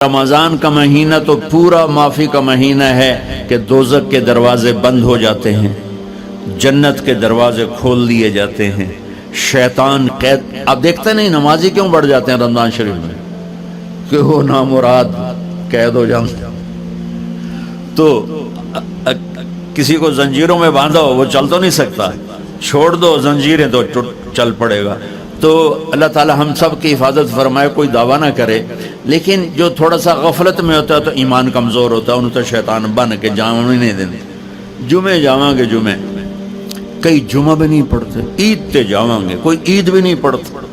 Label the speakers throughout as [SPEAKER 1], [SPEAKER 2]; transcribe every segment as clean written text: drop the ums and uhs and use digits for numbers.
[SPEAKER 1] رمضان کا مہینہ تو پورا معافی کا مہینہ ہے کہ دوزخ کے دروازے بند ہو جاتے ہیں، جنت کے دروازے کھول دیے جاتے ہیں، شیطان قید. آپ دیکھتے نہیں نمازی کیوں بڑھ جاتے ہیں رمضان شریف میں؟ کہ وہ نامراد قید ہو جاتے. تو کسی کو زنجیروں میں باندھو وہ چل تو نہیں سکتا، چھوڑ دو زنجیریں تو چل پڑے گا. تو اللہ تعالی ہم سب کی حفاظت فرمائے. کوئی دعویٰ نہ کرے، لیکن جو تھوڑا سا غفلت میں ہوتا ہے تو ایمان کمزور ہوتا ہے، انہوں تو شیطان بن کے جامع نہیں دینے. جمعے جاواں گے، جمعے کئی جمعہ بھی نہیں پڑھتے، عید تے جاواں گے کوئی عید بھی نہیں پڑھتے.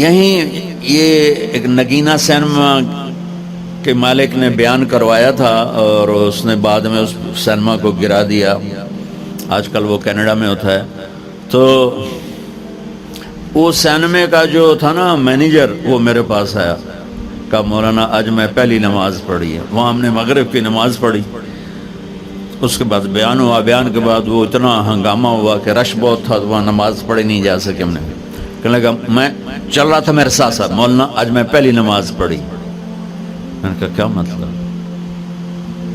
[SPEAKER 1] یہیں یہ ایک نگینہ سینما کے مالک نے بیان کروایا تھا اور اس نے بعد میں اس سینما کو گرا دیا. آج کل وہ کینیڈا میں ہوتا ہے. تو وہ سینمے کا جو تھا نا مینیجر، وہ میرے پاس آیا، کہا مولانا آج میں پہلی نماز پڑھی ہے. وہاں ہم نے مغرب کی نماز پڑھی، اس کے بعد بیان ہوا. بیان کے بعد وہ اتنا ہنگامہ ہوا کہ رش بہت تھا، وہاں نماز پڑھی نہیں جا سکے. ہم نے کہنے لگا میں چل رہا تھا میرے ساتھ ساتھ، مولانا آج میں پہلی نماز پڑھی. میں نے کہا کیا مطلب؟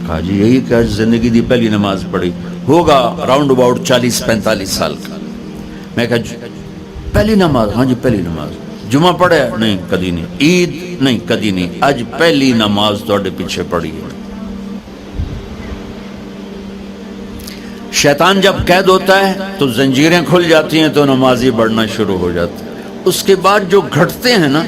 [SPEAKER 1] کہا جی یہی کہ آج زندگی دی پہلی نماز پڑھی. ہوگا راؤنڈ اباؤٹ 40-45 سال کا. میں کہا پہلی نماز؟ ہاں جی پہلی نماز. جمعہ پڑھے؟ نہیں کدی نہیں. عید؟ نہیں کدی نہیں. آج پہلی نماز توڑے پیچھے پڑھی ہے. شیطان جب قید ہوتا ہے تو زنجیریں کھل جاتی ہیں تو نمازی بڑھنا شروع ہو جاتے ہیں. اس کے بعد جو گھٹتے ہیں نا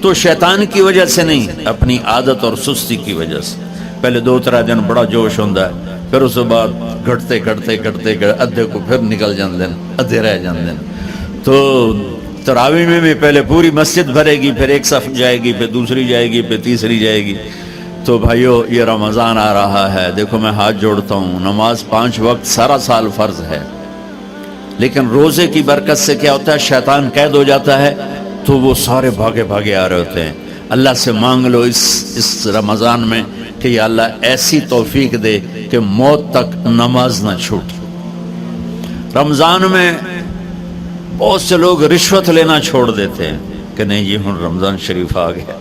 [SPEAKER 1] تو شیطان کی وجہ سے نہیں، اپنی عادت اور سستی کی وجہ سے. پہلے 2-3 دن بڑا جوش ہوتا ہے، پھر اس کے بعد گھٹتے ادھے کو پھر نکل جاندے ہیں، ادھے رہ جاندے ہیں. تو تراویح میں بھی پہلے پوری مسجد بھرے گی، پھر ایک صف جائے گی، پھر دوسری جائے گی، پھر تیسری جائے گی. تو بھائیو یہ رمضان آ رہا ہے، دیکھو میں ہاتھ جوڑتا ہوں. نماز 5 وقت سارا سال فرض ہے، لیکن روزے کی برکت سے کیا ہوتا ہے؟ شیطان قید ہو جاتا ہے تو وہ سارے بھاگے آ رہے ہوتے ہیں. اللہ سے مانگ لو اس رمضان میں کہ یا اللہ ایسی توفیق دے کہ موت تک نماز نہ چھوٹے. رمضان میں بہت سے لوگ رشوت لینا چھوڑ دیتے ہیں کہ نہیں جی ہن رمضان شریف آ گیا.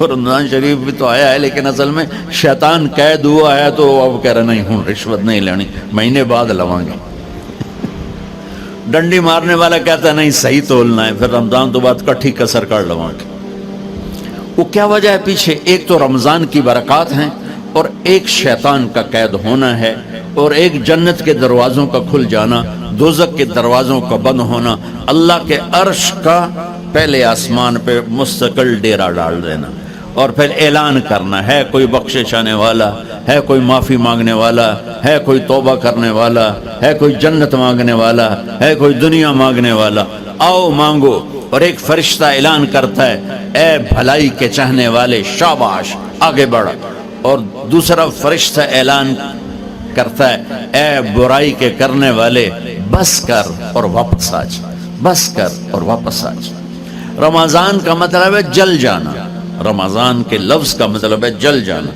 [SPEAKER 1] رمضان شریف بھی تو آیا ہے، لیکن اصل میں شیطان قید ہوا ہے تو اب کہہ رہے نہیں ہن رشوت نہیں لینی، مہینے بعد لواں گے. ڈنڈی مارنے والا کہتا ہے نہیں صحیح تولنا ہے، پھر رمضان تو بعد کٹھی کسر کر لواں گے. وہ کیا وجہ ہے پیچھے؟ ایک تو رمضان کی برکات ہیں، اور ایک شیطان کا قید ہونا ہے، اور ایک جنت کے دروازوں کا کھل جانا، دوزخ کے دروازوں کا بند ہونا، اللہ کے عرش کا پہلے آسمان پہ مستقل ڈیرا ڈال دینا، اور پھر اعلان کرنا ہے کوئی بخشش آنے والا ہے، کوئی معافی مانگنے والا ہے، کوئی توبہ کرنے والا ہے، کوئی جنت مانگنے والا ہے، کوئی دنیا مانگنے والا. آؤ مانگو. اور ایک فرشتہ اعلان کرتا ہے اے بھلائی کے چاہنے والے شاباش آگے بڑھ. اور دوسرا فرشتہ اعلان کرتا ہے اے برائی کے کرنے والے بس کر اور واپس آ جا، بس کر اور واپس آ جا. رمضان کا مطلب ہے جل جانا. رمضان کے لفظ کا مطلب ہے جل جانا.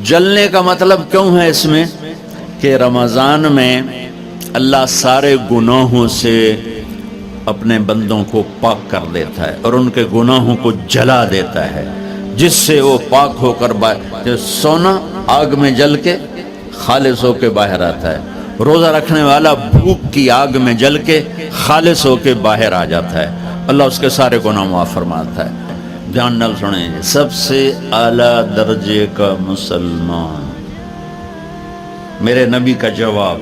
[SPEAKER 1] جلنے کا مطلب کیوں ہے اس میں؟ کہ رمضان میں اللہ سارے گناہوں سے اپنے بندوں کو پاک کر دیتا ہے اور ان کے گناہوں کو جلا دیتا ہے، جس سے وہ پاک ہو کر سونا آگ میں جل کے خالص ہو کے باہر آتا ہے. روزہ رکھنے والا بھوک کی آگ میں جل کے خالص ہو کے باہر آ جاتا ہے، اللہ اس کے سارے گناہ معاف فرماتا ہے. دھیان نال سنیں، سب سے اعلیٰ درجے کا مسلمان، میرے نبی کا جواب،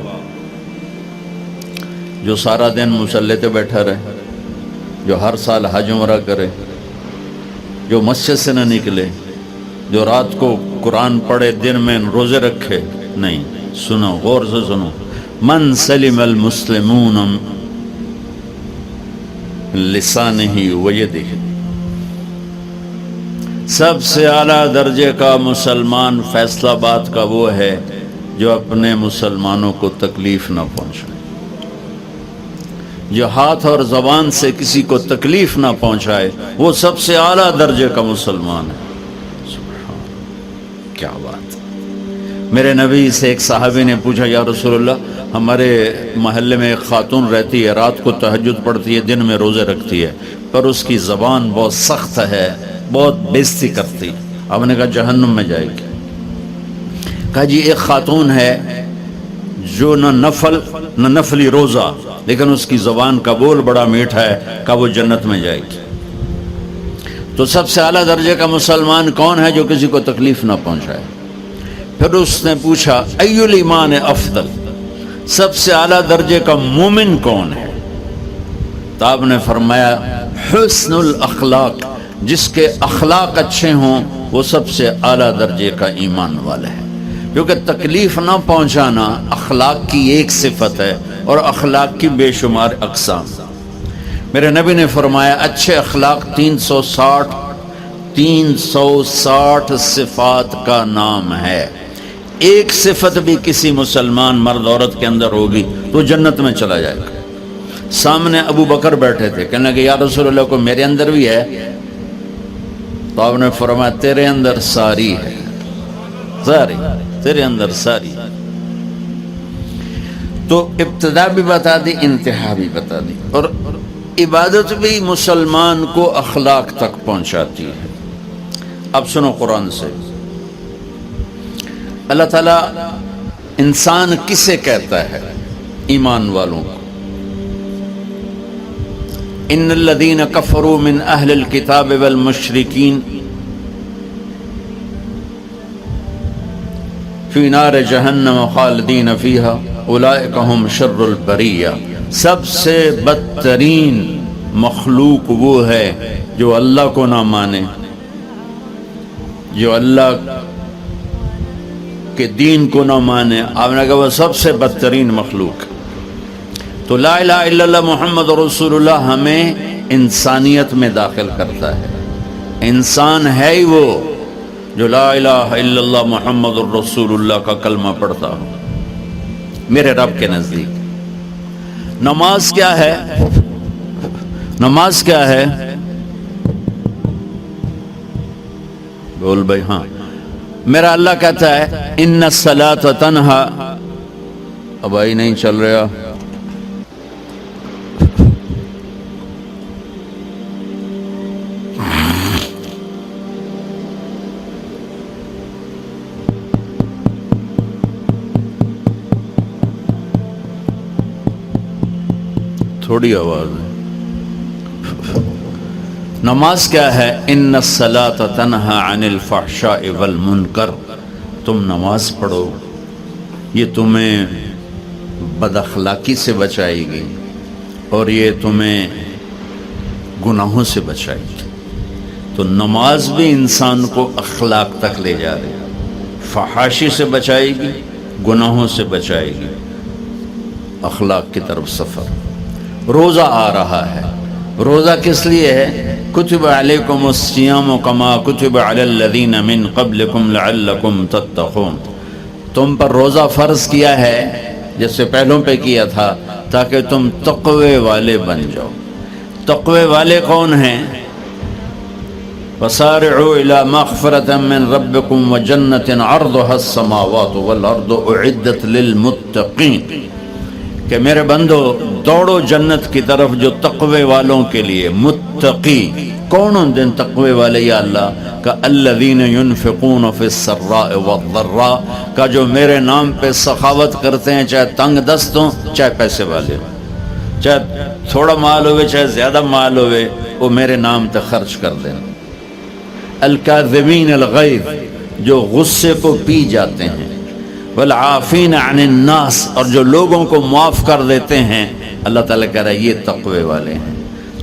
[SPEAKER 1] جو سارا دن مصلی پہ بیٹھا رہے، جو ہر سال حج عمرہ کرے، جو مسجد سے نہ نکلے، جو رات کو قرآن پڑھے، دن میں روزے رکھے. نہیں، سنو غور سے سنو. من سلم المسلمون لسانہ ویدہ، سب سے اعلیٰ درجے کا مسلمان فیصلہ بات کا وہ ہے جو اپنے مسلمانوں کو تکلیف نہ پہنچائے، جو ہاتھ اور زبان سے کسی کو تکلیف نہ پہنچائے، وہ سب سے اعلیٰ درجے کا مسلمان ہے. سبحان، کیا بات. میرے نبی سے ایک صحابی نے پوچھا یا رسول اللہ ہمارے محلے میں ایک خاتون رہتی ہے، رات کو تہجد پڑھتی ہے، دن میں روزے رکھتی ہے، پر اس کی زبان بہت سخت ہے، بہت بےزتی کرتی۔ آپ نے کہا جہنم میں جائے گی۔ کہا جی ایک خاتون ہے جو نہ نفلی روزہ، لیکن اس کی زبان کا بول بڑا میٹھا ہے، کہا وہ جنت میں جائے گی۔ تو سب سے اعلیٰ درجے کا مسلمان کون ہے جو کسی کو تکلیف نہ پہنچائے؟ پھر اس نے پوچھا ای الایمان افضل، سب سے اعلیٰ درجے کا مومن کون ہے؟ تو آپ نے فرمایا حسن الاخلاق، جس کے اخلاق اچھے ہوں وہ سب سے اعلیٰ درجے کا ایمان والا ہے، کیونکہ تکلیف نہ پہنچانا اخلاق کی ایک صفت ہے، اور اخلاق کی بے شمار اقسام۔ میرے نبی نے فرمایا اچھے اخلاق 360 صفات کا نام ہے، ایک صفت بھی کسی مسلمان مرد عورت کے اندر ہوگی تو جنت میں چلا جائے گا۔ سامنے ابو بکر بیٹھے تھے، کہنے لگے یا رسول اللہ کو میرے اندر بھی ہے؟ تو آپ نے فرمایا تیرے اندر ساری ہے، ساری تیرے اندر ساری۔ تو ابتدا بھی بتا دی، انتہا بھی بتا دی، اور عبادت بھی مسلمان کو اخلاق تک پہنچاتی ہے۔ اب سنو قرآن سے، اللہ تعالیٰ انسان کسے کہتا ہے؟ ایمان والوں کو۔ ان الذین کفروا من اہل الکتاب والمشرکین فی نار جہنم خالدین فیہا اولئک ہم شر البریہ، سب سے بدترین مخلوق وہ ہے جو اللہ کو نہ مانے، جو اللہ کہ دین کو نہ مانے۔ آپ نے کہا وہ سب سے بدترین مخلوق۔ تو لا الہ الا اللہ محمد رسول اللہ ہمیں انسانیت میں داخل کرتا ہے۔ انسان ہے ہی وہ جو لا الہ الا اللہ محمد رسول اللہ کا کلمہ پڑھتا ہو میرے رب کے نزدیک۔ نماز کیا ہے؟ نماز کیا ہے؟ بول بھائی۔ ہاں، میرا اللہ کہتا ہے ان الصلاۃ تنہا، اب آئی نہیں چل رہا، تھوڑی آواز ہے۔ نماز کیا ہے؟ ان الصلاۃ تنہا عن الفحشاء والمنکر، تم نماز پڑھو، یہ تمہیں بد اخلاقی سے بچائے گی اور یہ تمہیں گناہوں سے بچائے گی۔ تو نماز بھی انسان کو اخلاق تک لے جا رہی ہے، فحاشی سے بچائے گی، گناہوں سے بچائے گی، اخلاق کی طرف سفر۔ روزہ آ رہا ہے، روزہ کس لیے ہے؟ کتب علیکم الصیام کما کتب علی الذین من قبلکم لعلکم تتقون، تم پر روزہ فرض کیا ہے جیسے پہلوں پہ کیا تھا تاکہ تم تقوی والے بن جاؤ۔ تقوی والے کون ہیں؟ وسارعوا الی مغفرۃ من ربکم وجنۃ عرضها السماوات والارض اعدت للمتقین، کہ میرے بندو دوڑو جنت کی طرف جو تقوی والوں کے لیے۔ متقی کون ان دن تقوی والے یا اللہ کا؟ الذین ينفقون فی السراء والضراء، کا جو میرے نام پہ سخاوت کرتے ہیں، چاہے تنگ دست ہوں چاہے پیسے والے ہوں، چاہے تھوڑا مال ہوئے چاہے زیادہ مال ہوئے، وہ میرے نام پہ خرچ کر دیں۔ الکاظمین الغیظ، جو غصے کو پی جاتے ہیں، والعافین عن الناس، اور جو لوگوں کو معاف کر دیتے ہیں، اللہ تعالیٰ کہہ رہا ہے یہ تقوی والے ہیں۔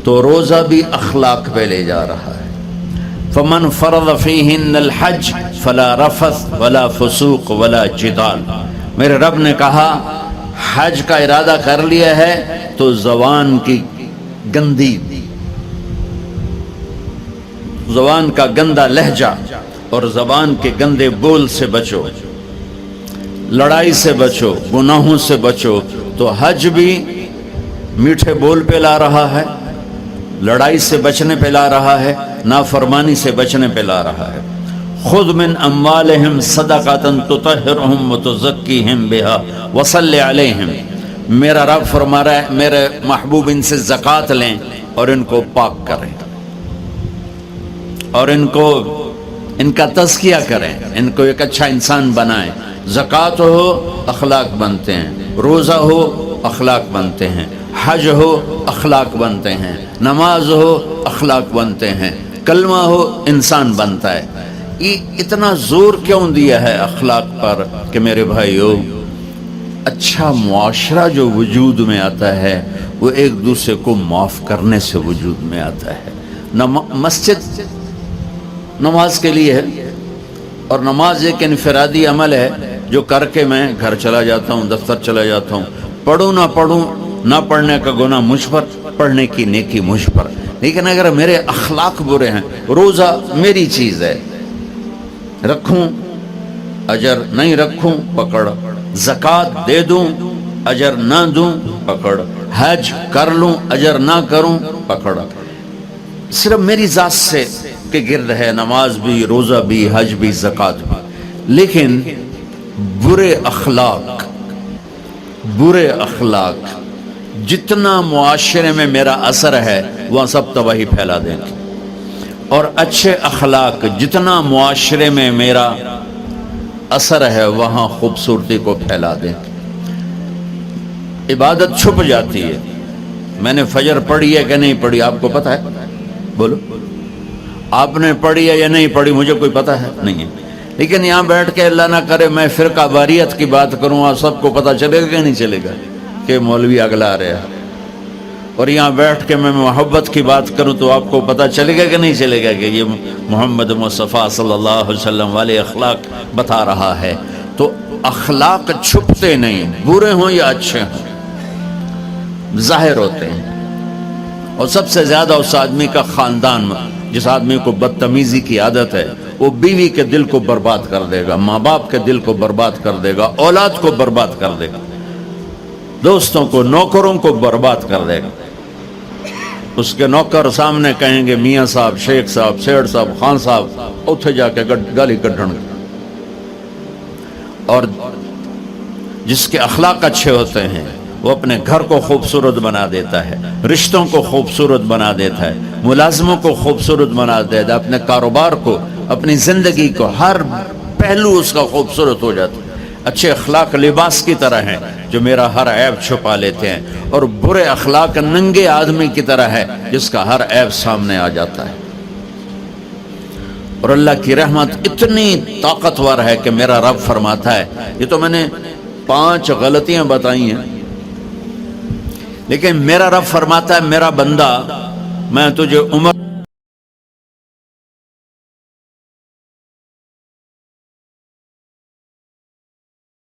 [SPEAKER 1] تو روزہ بھی اخلاق پہ لے جا رہا ہے۔ فمن فرض فیہن الحج فلا رفث ولا فسوق ولا جدال، میرے رب نے کہا حج کا ارادہ کر لیا ہے تو زبان کی گندی، زبان کا گندا لہجہ اور زبان کے گندے بول سے بچو، لڑائی سے بچو، گناہوں سے بچو۔ تو حج بھی میٹھے بول پہ لا رہا ہے، لڑائی سے بچنے پہ لا رہا ہے، نافرمانی سے بچنے پہ لا رہا ہے۔ خذ من اموالہم صدقۃ تطہرہم وتزکیہم بہا وصلی علیہم، میرا رب فرما رہا ہے میرے محبوب ان سے زکوٰۃ لیں اور ان کو پاک کریں اور ان کا تزکیہ کریں، ان کو ایک اچھا انسان بنائیں۔ زکوٰۃ ہو اخلاق بنتے ہیں، روزہ ہو اخلاق بنتے ہیں، حج ہو اخلاق بنتے ہیں، نماز ہو اخلاق بنتے ہیں، کلمہ ہو انسان بنتا ہے۔ یہ اتنا زور کیوں دیا ہے اخلاق پر کہ میرے بھائیو، اچھا معاشرہ جو وجود میں آتا ہے وہ ایک دوسرے کو معاف کرنے سے وجود میں آتا ہے۔ مسجد نماز کے لیے ہے، اور نماز ایک انفرادی عمل ہے جو کر کے میں گھر چلا جاتا ہوں، دفتر چلا جاتا ہوں، پڑھوں نہ پڑھوں، نہ پڑھنے کا گناہ مجھ پر، پڑھنے کی نیکی مجھ پر۔ لیکن اگر میرے اخلاق برے ہیں، روزہ میری چیز ہے، رکھوں اجر، نہیں رکھوں پکڑ، زکوٰۃ دے دوں اجر نہ دوں پکڑ، حج کر لوں اجر نہ کروں پکڑ، صرف میری ذات سے کے گرد ہے، نماز بھی، روزہ بھی، حج بھی، زکوٰۃ بھی۔ لیکن برے اخلاق جتنا معاشرے میں میرا اثر ہے وہاں سب تباہی پھیلا دیں گے، اور اچھے اخلاق جتنا معاشرے میں میرا اثر ہے وہاں خوبصورتی کو پھیلا دیں گے۔ عبادت چھپ جاتی ہے، میں نے فجر پڑھی ہے کہ نہیں پڑھی آپ کو پتہ ہے؟ بولو، آپ نے پڑھی ہے یا نہیں پڑھی مجھے کوئی پتہ ہے نہیں ہے، لیکن یہاں بیٹھ کے اللہ نہ کرے میں فرقہ واریت کی بات کروں، آپ سب کو پتہ چلے گا کہ نہیں چلے گا کہ مولوی اگلا رہا ہے، اور یہاں بیٹھ کے میں محبت کی بات کروں تو آپ کو پتہ چلے گا کہ نہیں چلے گا کہ یہ محمد مصطفیٰ صلی اللہ علیہ وسلم والے اخلاق بتا رہا ہے۔ تو اخلاق چھپتے نہیں، برے ہوں یا اچھے ہوں، ظاہر ہوتے ہیں، اور سب سے زیادہ اس آدمی کا خاندان، جس آدمی کو بدتمیزی کی عادت ہے وہ بیوی کے دل کو برباد کر دے گا، ماں باپ کے دل کو برباد کر دے گا، اولاد کو برباد کر دے گا، دوستوں کو، نوکروں کو برباد کر دے گا۔ اس کے نوکر سامنے کہیں گے میاں صاحب، شیخ صاحب، سیڑ صاحب، خان صاحب، اتھے جا کے گالی کڈھن گے۔ اور جس کے اخلاق اچھے ہوتے ہیں وہ اپنے گھر کو خوبصورت بنا دیتا ہے، رشتوں کو خوبصورت بنا دیتا ہے، ملازموں کو خوبصورت بنا دیتا ہے، اپنے کاروبار کو، اپنی زندگی کو، ہر پہلو اس کا خوبصورت ہو جاتا ہے۔ اچھے اخلاق لباس کی طرح ہیں جو میرا ہر عیب چھپا لیتے ہیں، اور برے اخلاق ننگے آدمی کی طرح ہے جس کا ہر عیب سامنے آ جاتا ہے۔ اور اللہ کی رحمت اتنی طاقتور ہے کہ میرا رب فرماتا ہے، یہ تو میں نے 5 غلطیاں بتائی ہیں، لیکن میرا رب فرماتا ہے میرا بندہ میں تجھے عمر